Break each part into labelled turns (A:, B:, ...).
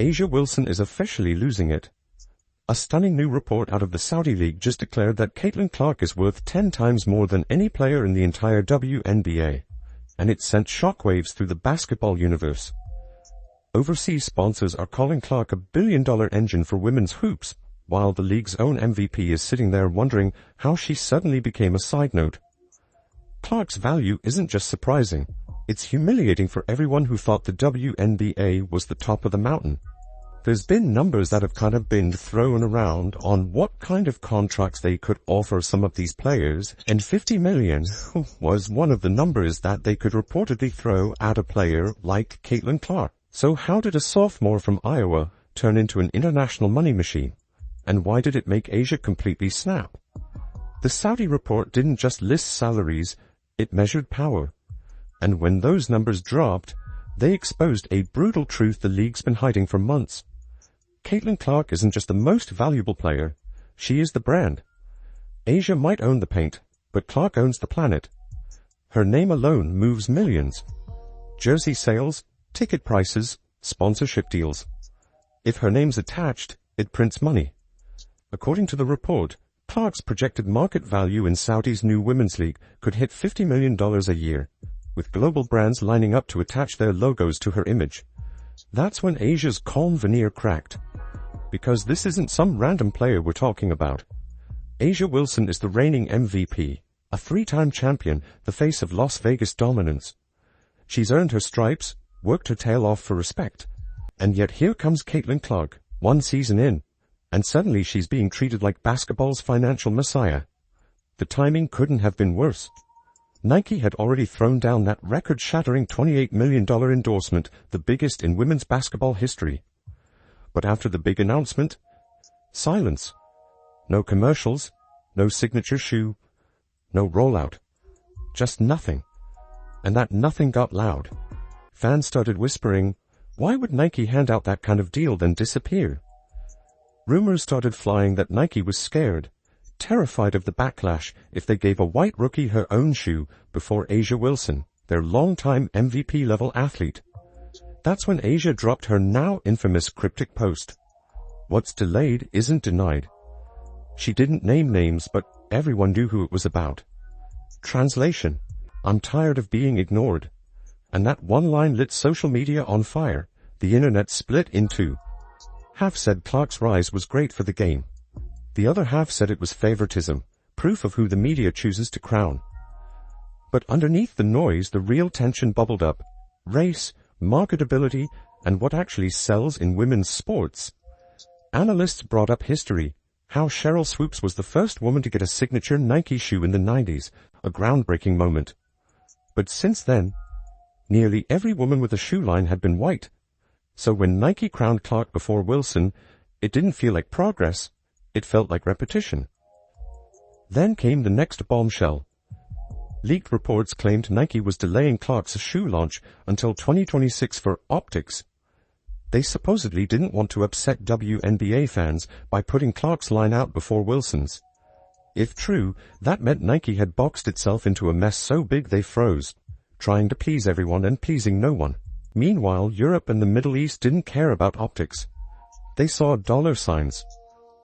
A: A'ja Wilson is officially losing it. A stunning new report out of the Saudi League just declared that Caitlin Clark is worth 10 times more than any player in the entire WNBA, and it sent shockwaves through the basketball universe. Overseas sponsors are calling Clark a billion-dollar engine for women's hoops, while the league's own MVP is sitting there wondering how she suddenly became a side note. Clark's value isn't just surprising, it's humiliating for everyone who thought the WNBA was the top of the mountain. There's been numbers that have kind of been thrown around on what kind of contracts they could offer some of these players, and 50 million was one of the numbers that they could reportedly throw at a player like Caitlin Clark. So how did a sophomore from Iowa turn into an international money machine? And why did it make A'ja completely snap? The Saudi report didn't just list salaries, it measured power. And when those numbers dropped, they exposed a brutal truth the league's been hiding for months. Caitlin Clark isn't just the most valuable player, she is the brand. A'ja might own the paint, but Clark owns the planet. Her name alone moves millions. Jersey sales, ticket prices, sponsorship deals. If her name's attached, it prints money. According to the report, Clark's projected market value in Saudi's new women's league could hit $50 million a year, with global brands lining up to attach their logos to her image. That's when A'ja's calm veneer cracked. Because this isn't some random player we're talking about. A'ja Wilson is the reigning MVP, a 3-time champion, the face of Las Vegas dominance. She's earned her stripes, worked her tail off for respect. And yet here comes Caitlin Clark, 1 season in, and suddenly she's being treated like basketball's financial messiah. The timing couldn't have been worse. Nike had already thrown down that record-shattering $28 million endorsement, the biggest in women's basketball history. But after the big announcement, silence. No commercials, no signature shoe, no rollout. Just nothing. And that nothing got loud. Fans started whispering, why would Nike hand out that kind of deal then disappear? Rumors started flying that Nike was scared, terrified of the backlash if they gave a white rookie her own shoe before A'ja Wilson, their longtime MVP-level athlete. That's when A'ja dropped her now infamous cryptic post. What's delayed isn't denied. She didn't name names, but everyone knew who it was about. Translation: I'm tired of being ignored. And that one line lit social media on fire. The internet split in two. Half said Clark's rise was great for the game. The other half said it was favoritism, proof of who the media chooses to crown. But underneath the noise, the real tension bubbled up. Race, marketability, and what actually sells in women's sports. Analysts brought up history, how Cheryl Swoops was the first woman to get a signature Nike shoe in the 90s, a groundbreaking moment. But since then, nearly every woman with a shoe line had been white. So when Nike crowned Clark before Wilson, it didn't feel like progress, it felt like repetition. Then came the next bombshell. Leaked reports claimed Nike was delaying Clark's shoe launch until 2026 for optics. They supposedly didn't want to upset WNBA fans by putting Clark's line out before Wilson's. If true, that meant Nike had boxed itself into a mess so big they froze, trying to please everyone and pleasing no one. Meanwhile, Europe and the Middle East didn't care about optics. They saw dollar signs.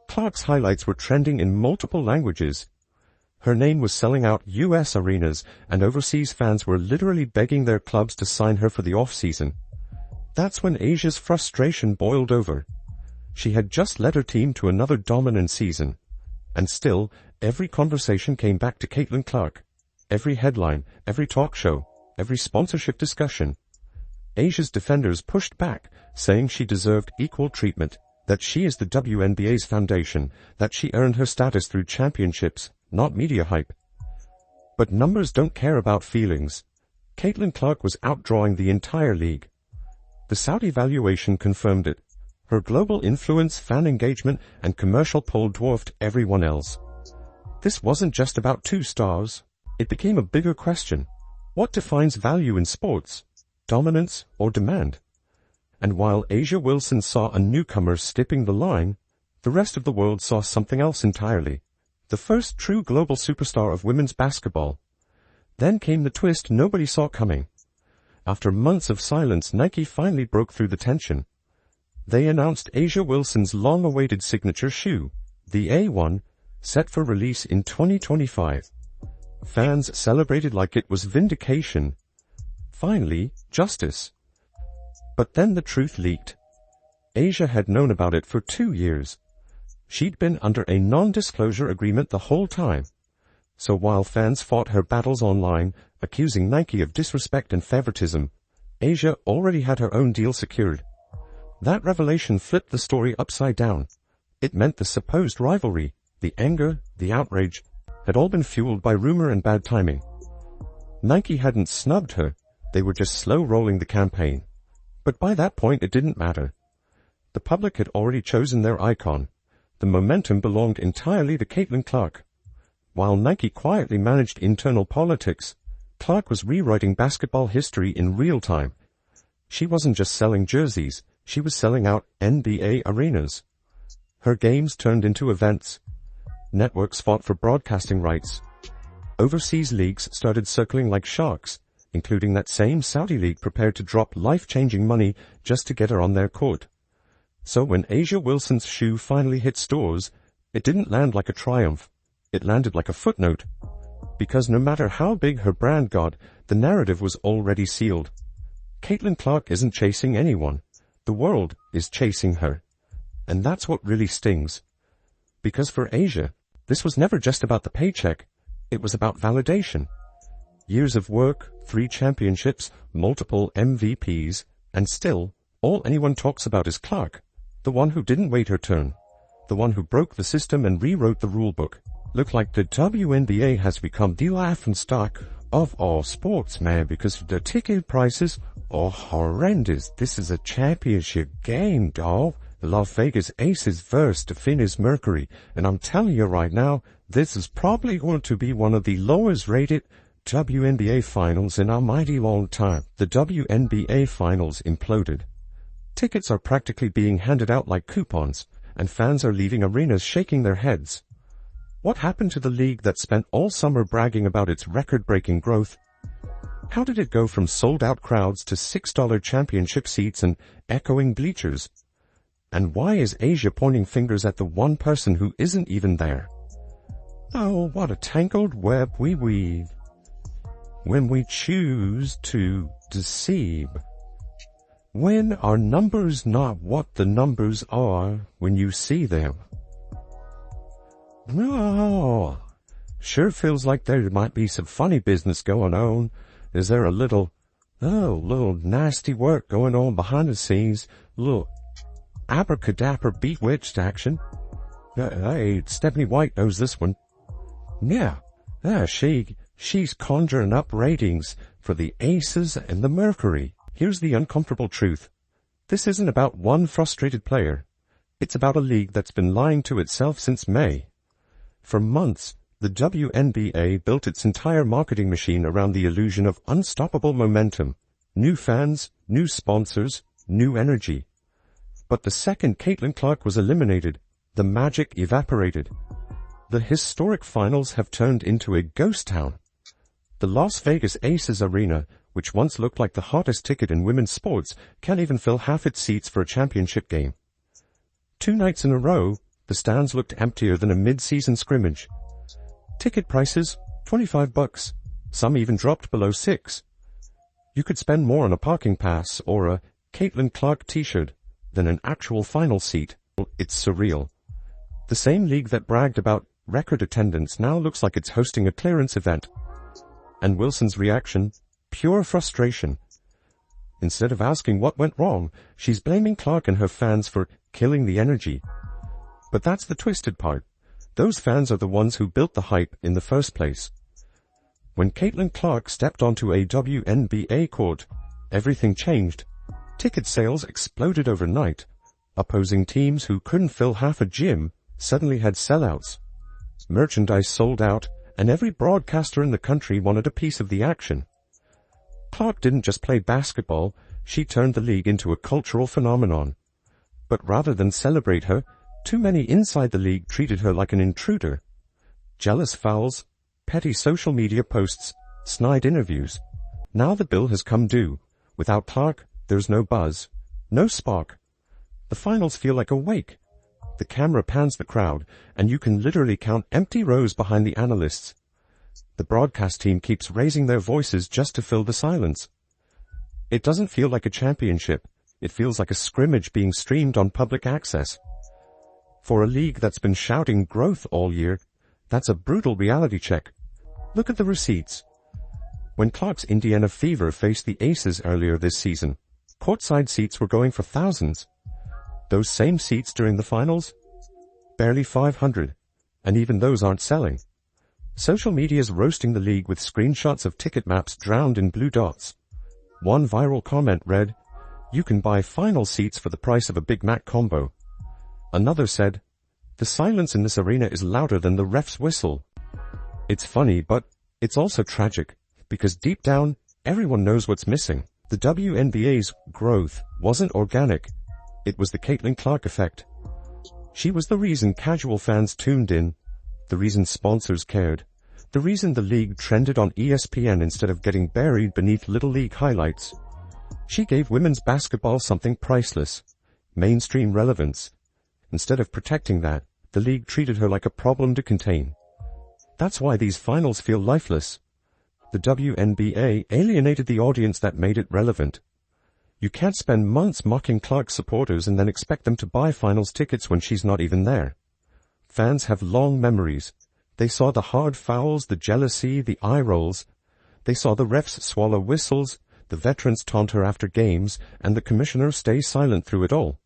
A: Clark's highlights were trending in multiple languages. Her name was selling out US arenas, and overseas fans were literally begging their clubs to sign her for the off-season. That's when A'ja's frustration boiled over. She had just led her team to another dominant season. And still, every conversation came back to Caitlin Clark. Every headline, every talk show, every sponsorship discussion. A'ja's defenders pushed back, saying she deserved equal treatment, that she is the WNBA's foundation, that she earned her status through championships, not media hype. But numbers don't care about feelings. Caitlin Clark was outdrawing the entire league. The Saudi valuation confirmed it. Her global influence, fan engagement, and commercial pull dwarfed everyone else. This wasn't just about 2 stars. It became a bigger question. What defines value in sports? Dominance or demand? And while A'ja Wilson saw a newcomer stepping the line, the rest of the world saw something else entirely. The first true global superstar of women's basketball. Then came the twist nobody saw coming. After months of silence, Nike finally broke through the tension. they announced A'ja Wilson's long-awaited signature shoe, the A1, set for release in 2025. Fans celebrated like it was vindication. Finally, justice. But then the truth leaked. A'ja had known about it for 2 years. She'd been under a non-disclosure agreement the whole time. So while fans fought her battles online, accusing Nike of disrespect and favoritism, A'ja already had her own deal secured. That revelation flipped the story upside down. It meant the supposed rivalry, the anger, the outrage, had all been fueled by rumor and bad timing. Nike hadn't snubbed her, they were just slow-rolling the campaign. But by that point it didn't matter. The public had already chosen their icon. The momentum belonged entirely to Caitlin Clark. While Nike quietly managed internal politics, Clark was rewriting basketball history in real time. She wasn't just selling jerseys, she was selling out NBA arenas. Her games turned into events. Networks fought for broadcasting rights. Overseas leagues started circling like sharks, including that same Saudi league prepared to drop life-changing money just to get her on their court. So when A'ja Wilson's shoe finally hit stores, it didn't land like a triumph. It landed like a footnote. Because no matter how big her brand got, the narrative was already sealed. Caitlin Clark isn't chasing anyone. The world is chasing her. And that's what really stings. Because for A'ja, this was never just about the paycheck. It was about validation. Years of work, 3 championships, multiple MVPs, and still, all anyone talks about is Clark, the one who didn't wait her turn, the one who broke the system and rewrote the rulebook. Look like the WNBA has become the laughingstock of all sports, man, because the ticket prices are horrendous. This is a championship game, dawg. The Las Vegas Aces versus the Phoenix Mercury, and I'm telling you right now, this is probably going to be one of the lowest rated WNBA finals in a mighty long time. The WNBA finals imploded. Tickets are practically being handed out like coupons, and fans are leaving arenas shaking their heads. What happened to the league that spent all summer bragging about its record-breaking growth? How did it go from sold-out crowds to $6 championship seats and echoing bleachers? And why is A'ja pointing fingers at the one person who isn't even there? Oh, what a tangled web we weave when we choose to deceive. When are numbers not what the numbers are when you see them? Oh, sure feels like there might be some funny business going on. Is there a little nasty work going on behind the scenes? Little abracadabra bewitched action? Hey, Stephanie White knows this one. Yeah, she's conjuring up ratings for the Aces and the Mercury. Here's the uncomfortable truth. This isn't about one frustrated player. It's about a league that's been lying to itself since May. For months, the WNBA built its entire marketing machine around the illusion of unstoppable momentum, new fans, new sponsors, new energy. But the second Caitlin Clark was eliminated, the magic evaporated. The historic finals have turned into a ghost town. The Las Vegas Aces Arena, which once looked like the hottest ticket in women's sports, can't even fill half its seats for a championship game. 2 nights in a row, the stands looked emptier than a mid-season scrimmage. Ticket prices, $25. Some even dropped below $6. You could spend more on a parking pass or a Caitlin Clark t-shirt than an actual final seat. It's surreal. The same league that bragged about record attendance now looks like it's hosting a clearance event. And Wilson's reaction? Pure frustration. Instead of asking what went wrong, she's blaming Clark and her fans for killing the energy. But that's the twisted part. Those fans are the ones who built the hype in the first place. When Caitlin Clark stepped onto a WNBA court, everything changed. Ticket sales exploded overnight. Opposing teams who couldn't fill half a gym suddenly had sellouts. Merchandise sold out, and every broadcaster in the country wanted a piece of the action. Clark didn't just play basketball, she turned the league into a cultural phenomenon. But rather than celebrate her, too many inside the league treated her like an intruder. Jealous fouls, petty social media posts, snide interviews. Now the bill has come due. Without Clark, there's no buzz, no spark. The finals feel like a wake. The camera pans the crowd, and you can literally count empty rows behind the analysts. The broadcast team keeps raising their voices just to fill the silence. It doesn't feel like a championship. It feels like a scrimmage being streamed on public access. For a league that's been shouting growth all year, that's a brutal reality check. Look at the receipts. When Clark's Indiana Fever faced the Aces earlier this season, courtside seats were going for thousands. Those same seats during the finals? Barely 500, and even those aren't selling. Social media's roasting the league with screenshots of ticket maps drowned in blue dots. One viral comment read, "You can buy final seats for the price of a Big Mac combo." Another said, "The silence in this arena is louder than the ref's whistle." It's funny, but it's also tragic, because deep down, everyone knows what's missing. The WNBA's growth wasn't organic. It was the Caitlin Clark effect. She was the reason casual fans tuned in, the reason sponsors cared, the reason the league trended on ESPN instead of getting buried beneath Little League highlights. She gave women's basketball something priceless, mainstream relevance. Instead of protecting that, the league treated her like a problem to contain. That's why these finals feel lifeless. The WNBA alienated the audience that made it relevant. You can't spend months mocking Clark's supporters and then expect them to buy finals tickets when she's not even there. Fans have long memories. They saw the hard fouls, the jealousy, the eye rolls. They saw the refs swallow whistles, the veterans taunt her after games, and the commissioner stay silent through it all.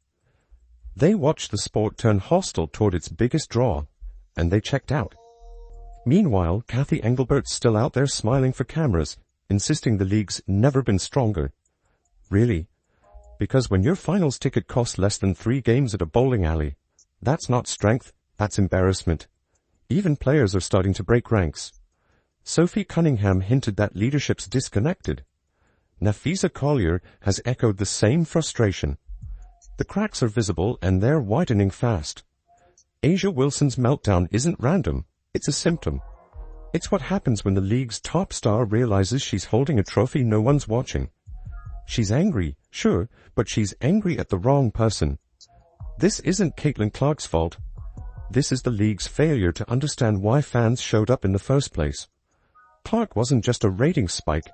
A: They watched the sport turn hostile toward its biggest draw, and they checked out. Meanwhile, Kathy Engelbert's still out there smiling for cameras, insisting the league's never been stronger. Really? Because when your finals ticket costs less than 3 games at a bowling alley, that's not strength, that's embarrassment. Even players are starting to break ranks. Sophie Cunningham hinted that leadership's disconnected. Nafisa Collier has echoed the same frustration. The cracks are visible and they're widening fast. A'ja Wilson's meltdown isn't random, it's a symptom. It's what happens when the league's top star realizes she's holding a trophy no one's watching. She's angry, sure, but she's angry at the wrong person. This isn't Caitlin Clark's fault. This is the league's failure to understand why fans showed up in the first place. Clark wasn't just a ratings spike.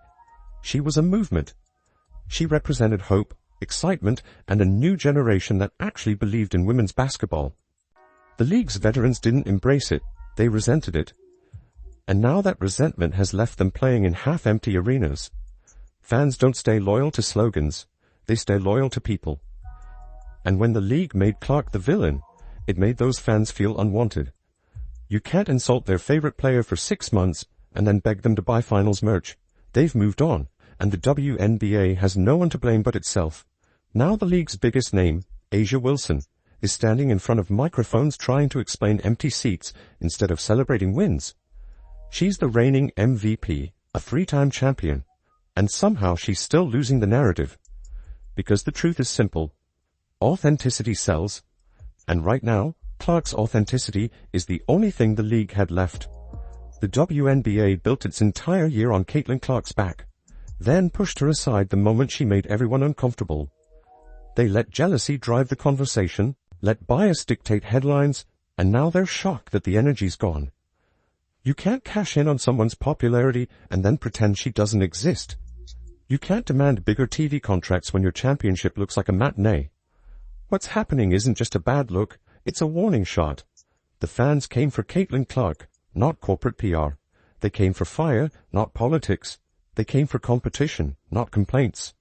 A: She was a movement. She represented hope, excitement, and a new generation that actually believed in women's basketball. The league's veterans didn't embrace it. They resented it. And now that resentment has left them playing in half-empty arenas. Fans don't stay loyal to slogans. They stay loyal to people. And when the league made Clark the villain, it made those fans feel unwanted. You can't insult their favorite player for 6 months and then beg them to buy finals merch. They've moved on, and the WNBA has no one to blame but itself. Now the league's biggest name, A'ja Wilson, is standing in front of microphones trying to explain empty seats instead of celebrating wins. She's the reigning MVP, a 3-time champion, and somehow she's still losing the narrative. Because the truth is simple. Authenticity sells. And right now, Clark's authenticity is the only thing the league had left. The WNBA built its entire year on Caitlin Clark's back, then pushed her aside the moment she made everyone uncomfortable. They let jealousy drive the conversation, let bias dictate headlines, and now they're shocked that the energy's gone. You can't cash in on someone's popularity and then pretend she doesn't exist. You can't demand bigger TV contracts when your championship looks like a matinee. What's happening isn't just a bad look, it's a warning shot. The fans came for Caitlin Clark, not corporate PR. They came for fire, not politics. They came for competition, not complaints.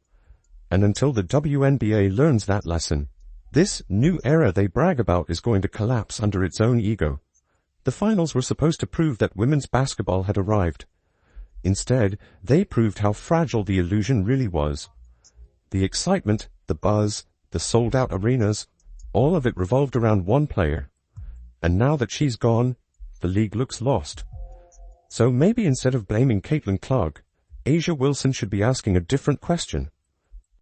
A: And until the WNBA learns that lesson, this new era they brag about is going to collapse under its own ego. The finals were supposed to prove that women's basketball had arrived. Instead, they proved how fragile the illusion really was. The excitement, the buzz, the sold-out arenas, all of it revolved around one player. And now that she's gone, the league looks lost. So maybe instead of blaming Caitlin Clark, A'ja Wilson should be asking a different question.